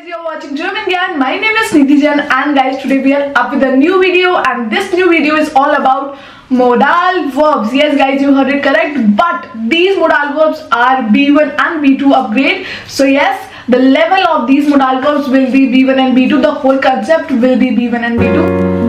You're watching German Gyan. My name is and guys, today we are up with a new video, and this new video is all about modal verbs. Yes guys, you heard it correct, but these modal verbs are B1 and B2 upgrade. So yes, the level of these modal verbs will be B1 and B2. The whole concept will be B1 and B2.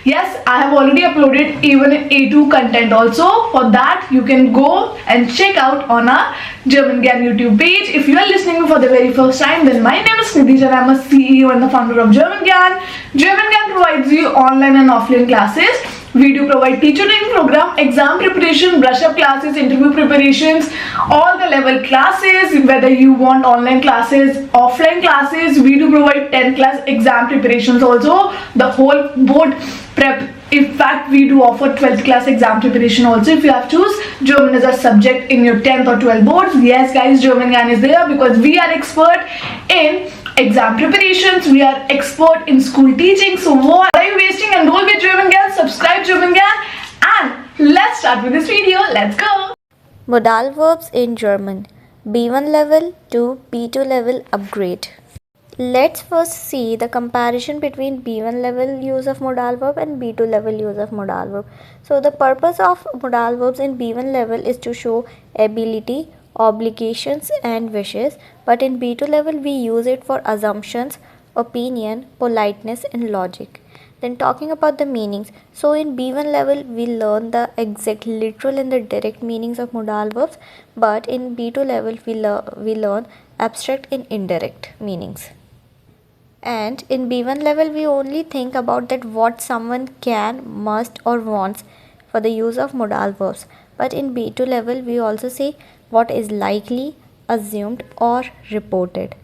Yes, I have already uploaded even A2 content also. For that, you can go and check out on our German Gyan YouTube page. If you are listening for the very first time, then my name is Nidhi and I'm a CEO and the founder of German Gyan. German Gyan provides you online and offline classes. We do provide teacher training program, exam preparation, brush up classes, interview preparations, all the level classes, whether you want online classes, offline classes. We do provide 10th class exam preparations also, the whole board prep. In fact, we do offer 12th class exam preparation also if you have choose German as a subject in your 10th or 12th boards. Yes guys, German Gyan is there because we are expert in exam preparations, we are expert in school teaching. So why are you wasting? Enroll with German Gyan, subscribe German Gyan, and let's start with this video. Let's go. Modal verbs in German, B1 level to B2 level upgrade. Let's first see the comparison between B1 level use of modal verb and B2 level use of modal verb. So the purpose of modal verbs in B1 level is to show ability, obligations and wishes, but in B2 level we use it for assumptions, opinion, politeness and logic. Then talking about the meanings, so in B1 level we learn the exact literal and the direct meanings of modal verbs, but in B2 level we learn abstract and indirect meanings. And in B1 level we only think about that what someone can, must or wants for the use of modal verbs, but in B2 level we also say what is likely, assumed or reported.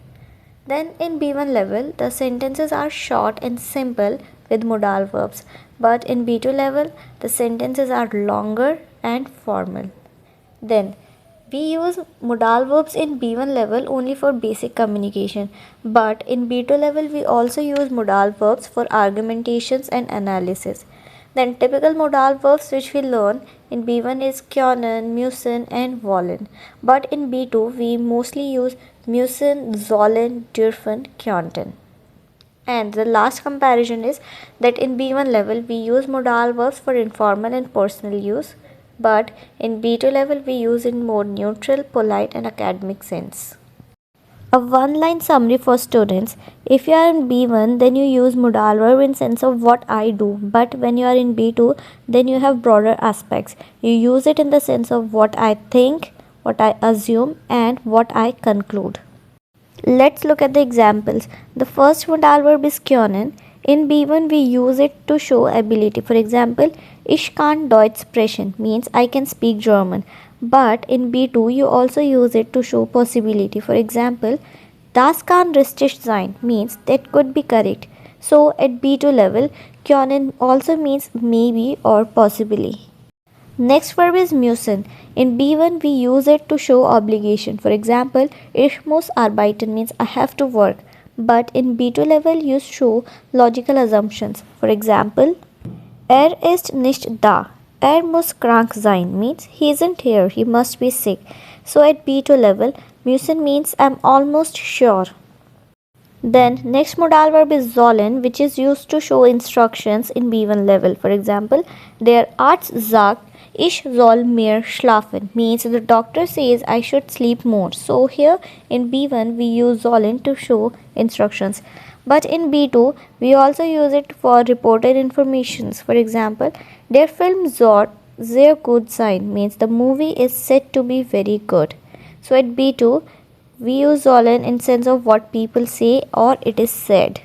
Then in B1 level the sentences are short and simple with modal verbs, but in B2 level the sentences are longer and formal. Then we use modal verbs in B1 level only for basic communication, but in B2 level we also use modal verbs for argumentations and analysis. Then typical modal verbs which we learn in B1 is können, müssen and wollen, but in B2 we mostly use müssen, sollen, dürfen, können. And the last comparison is that in B1 level we use modal verbs for informal and personal use, but in B2 level we use in more neutral, polite and academic sense. A one-line summary for students. If you are in B1, then you use modal verb in sense of what I do, but when you are in B2, then you have broader aspects. You use it in the sense of what I think, what I assume and what I conclude. Let's look at the examples. The first modal verb is können. In B1 we use it to show ability. For example, ich kann Deutsch sprechen means I can speak German. But in B2 you also use it to show possibility. For example, das kann richtig sein means that could be correct. So at B2 level, können also means maybe or possibly. Next verb is müssen. In B1 we use it to show obligation. For example, ich muss arbeiten means I have to work. But in B2 level you show logical assumptions. For example, ist nicht da. Muss krank sein means he isn't here, he must be sick. So at B2 level, müssen means I'm almost sure. Then next modal verb is sollen, which is used to show instructions in B1 level. For example, der Arzt sagt, ich soll mehr schlafen means the doctor says I should sleep more. So here in B1 we use sollen to show instructions. But in B2 we also use it for reported informations. For example, der Film soll sehr gut sein means the movie is said to be very good. So at B2 we use sollen in sense of what people say or it is said.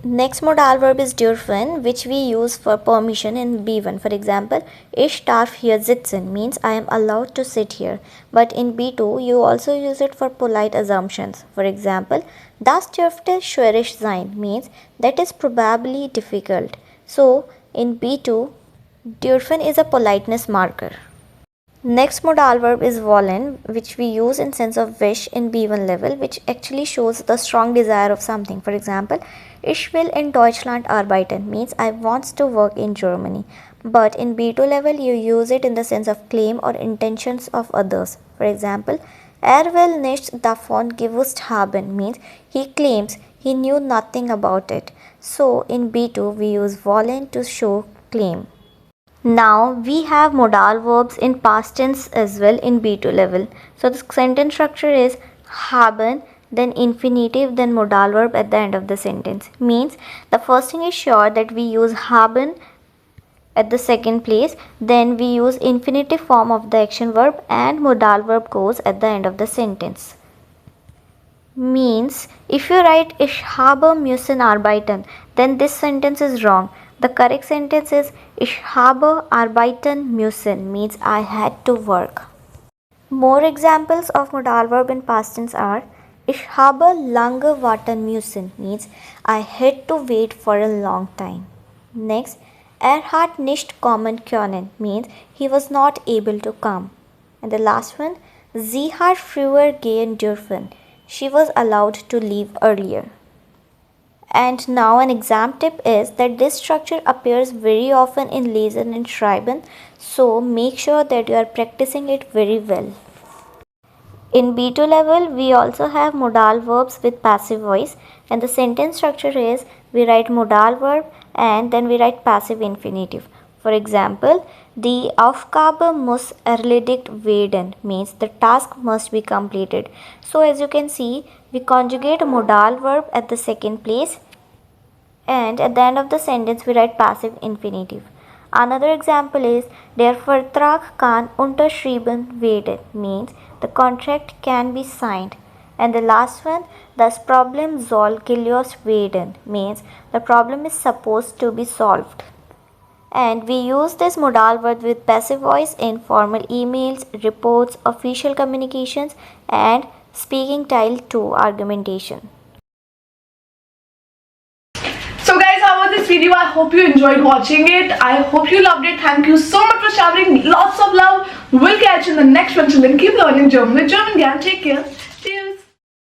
Next modal verb is dürfen, which we use for permission in B1. For example, ich darf hier sitzen means I am allowed to sit here. But in B2 you also use it for polite assumptions. For example, das dürfte schwierig sein means that is probably difficult. So in B2, dürfen is a politeness marker. Next modal verb is wollen, which we use in sense of wish in B1 level, which actually shows the strong desire of something. For example, Ich will in Deutschland arbeiten means I want to work in Germany. But in B2 level, you use it in the sense of claim or intentions of others. For example, will nichts davon gewusst haben means he claims he knew nothing about it. So in B2, we use wollen to show claim. Now we have modal verbs in past tense as well in B2 level. So the sentence structure is haben, then infinitive, then modal verb at the end of the sentence. Means the first thing is sure that we use haben at the second place, then we use infinitive form of the action verb and modal verb goes at the end of the sentence. Means if you write ich habe müssen arbeiten, then this sentence is wrong. The correct sentence is ich habe arbeiten müssen means I had to work. More examples of modal verb in past tense are ich habe lange warten müssen means I had to wait for a long time. Next, hat nicht kommen können means he was not able to come. And the last one, sie hat früher gehen dürfen. She was allowed to leave earlier. And now an exam tip is that this structure appears very often in lesen and schreiben, so make sure that you are practicing it very well. In B2 level, we also have modal verbs with passive voice, and the sentence structure is we write modal verb and then we write passive infinitive. For example, die Aufgabe muss erledigt werden means the task must be completed. So as you can see, we conjugate a modal verb at the second place and at the end of the sentence we write passive infinitive. Another example is der Vertrag kann unterschrieben werden means the contract can be signed. And the last one, das Problem soll gelöst werden means the problem is supposed to be solved. And we use this modal verb with passive voice in formal emails, reports, official communications and speaking style 2 argumentation. So guys, how was this video? I hope you enjoyed watching it. I hope you loved it. Thank you so much for showering lots of love. We'll catch you in the next one. Till then, keep learning German with German Gyan. Take care.